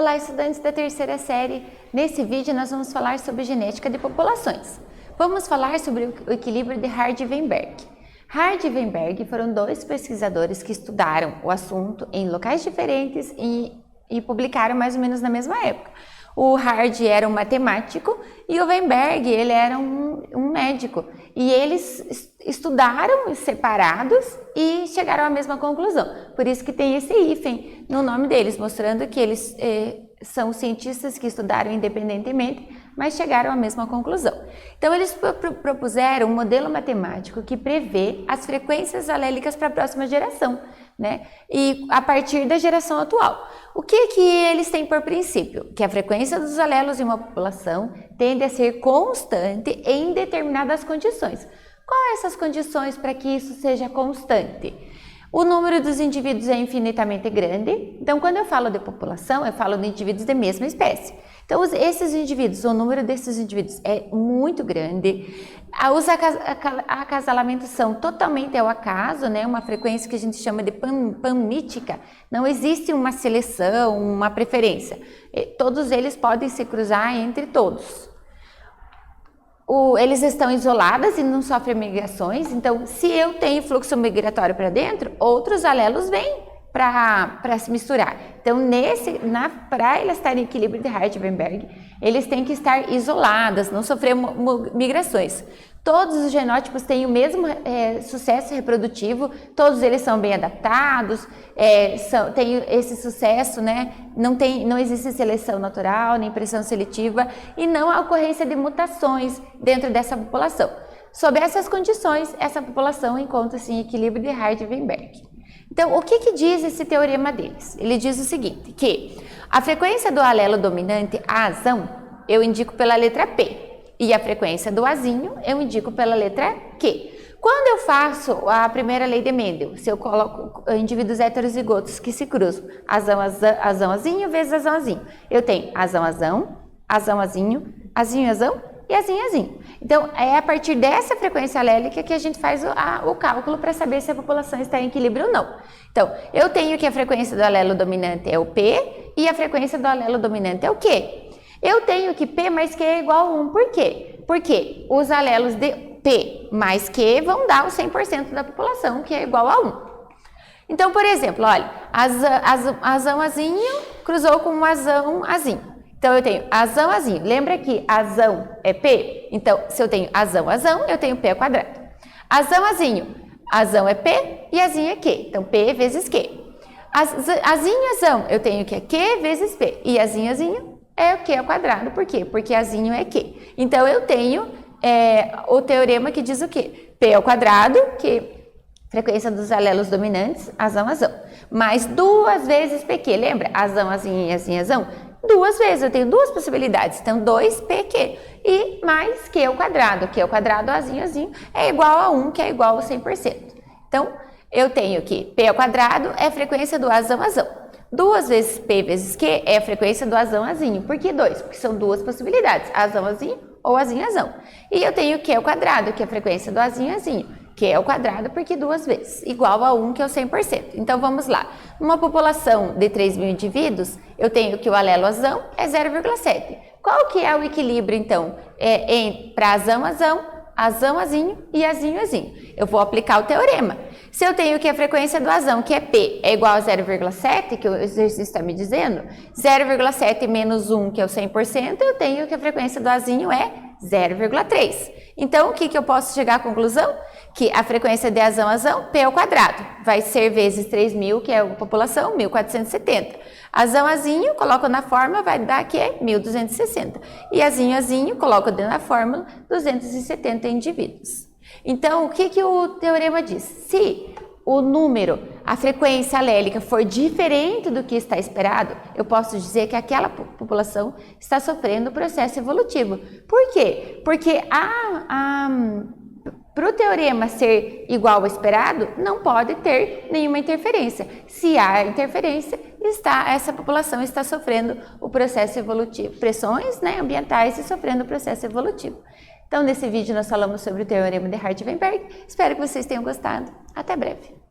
Olá, estudantes da terceira série. Nesse vídeo nós vamos falar sobre genética de populações. Vamos falar sobre o equilíbrio de Hardy e Weinberg. Hardy e Weinberg foram dois pesquisadores que estudaram o assunto em locais diferentes e publicaram mais ou menos na mesma época. O Hardy era um matemático e o Weinberg ele era um médico. E eles estudaram separados e chegaram à mesma conclusão. Por isso que tem esse hífen no nome deles, mostrando que eles são cientistas que estudaram independentemente, mas chegaram à mesma conclusão. Então, eles propuseram um modelo matemático que prevê as frequências alélicas para a próxima geração, né? E a partir da geração atual. O que eles têm por princípio? Que a frequência dos alelos em uma população tende a ser constante em determinadas condições. Quais essas condições para que isso seja constante? O número dos indivíduos é infinitamente grande, então quando eu falo de população, eu falo de indivíduos da mesma espécie. Então esses indivíduos, o número desses indivíduos é muito grande, os acasalamentos são totalmente ao acaso, né? Uma frequência que a gente chama de panmítica, não existe uma seleção, uma preferência, todos eles podem se cruzar entre todos. Eles estão isoladas e não sofrem migrações, então se eu tenho fluxo migratório para dentro, outros alelos vêm para se misturar. Então, para elas estarem em equilíbrio de Hardy e Weinberg, eles têm que estar isoladas, não sofrer migrações. Todos os genótipos têm o mesmo sucesso reprodutivo, todos eles são bem adaptados, têm esse sucesso, né? Não existe seleção natural, nem pressão seletiva e não há ocorrência de mutações dentro dessa população. Sob essas condições, essa população encontra-se em equilíbrio de Hardy e Weinberg. Então, o que diz esse teorema deles? Ele diz o seguinte, que a frequência do alelo dominante Azão eu indico pela letra P. E a frequência do Azinho eu indico pela letra Q. Quando eu faço a primeira lei de Mendel, se eu coloco indivíduos heterozigotos que se cruzam, azão, azinho vezes azão, azinho, eu tenho azão, azão, azinho, azão e azinho, azinho. Então, é a partir dessa frequência alélica que a gente faz o cálculo para saber se a população está em equilíbrio ou não. Então, eu tenho que a frequência do alelo dominante é o P e a frequência do alelo dominante é o Q. Eu tenho que P mais Q é igual a 1. Por quê? Porque os alelos de P mais Q vão dar o 100% da população, que é igual a 1. Então, por exemplo, olha, azão, azinho cruzou com um azão, azinho. Então, eu tenho azão, azinho. Lembra que azão é P? Então, se eu tenho azão, eu tenho P ao quadrado. Azão, azão é P e azinho é Q. Então, P vezes Q. Azinho, azão, eu tenho que é Q vezes P. E azinho é o Q ao quadrado. Por quê? Porque azinho é Q. Então, eu tenho o teorema que diz o quê? P ao quadrado, que frequência dos alelos dominantes, azão, mais 2 vezes PQ. Lembra? Azão, azinho e azinho, azão? 2 vezes, eu tenho 2 possibilidades. Então, 2PQ. E mais Q ao quadrado. Q ao quadrado, azinho, é igual a 1, que é igual a 100%. Então, eu tenho que P ao quadrado é a frequência do azão. 2 vezes P vezes Q é a frequência do azão, azinho. Por que 2? Porque são 2 possibilidades, azão, azinho ou azinho, azão. E eu tenho Q ao quadrado, que é a frequência do azinho, azinho. Q ao quadrado, porque 2 vezes, igual a 1, que é o 100%. Então, vamos lá. Numa população de 3.000 indivíduos, eu tenho que o alelo azão é 0,7. Qual que é o equilíbrio, então, para azão, azinho e azinho, azinho? Eu vou aplicar o teorema. Se eu tenho que a frequência do azão, que é P, é igual a 0,7, que o exercício está me dizendo, 0,7 menos 1, que é o 100%, eu tenho que a frequência do azinho é 0,3. Então, o que eu posso chegar à conclusão? Que a frequência de azão, P ao quadrado, vai ser vezes 3.000, que é a população, 1.470. Azinho, coloco na fórmula, vai dar que é 1.260. E azinho, coloco dentro da fórmula, 270 indivíduos. Então, o que o teorema diz? Se o número, a frequência alélica for diferente do que está esperado, eu posso dizer que aquela população está sofrendo o processo evolutivo. Por quê? Porque para o teorema ser igual ao esperado, não pode ter nenhuma interferência. Se há interferência, essa população está sofrendo o processo evolutivo, pressões, né, ambientais e sofrendo o processo evolutivo. Então, nesse vídeo nós falamos sobre o teorema de Hardy e Weinberg. Espero que vocês tenham gostado. Até breve!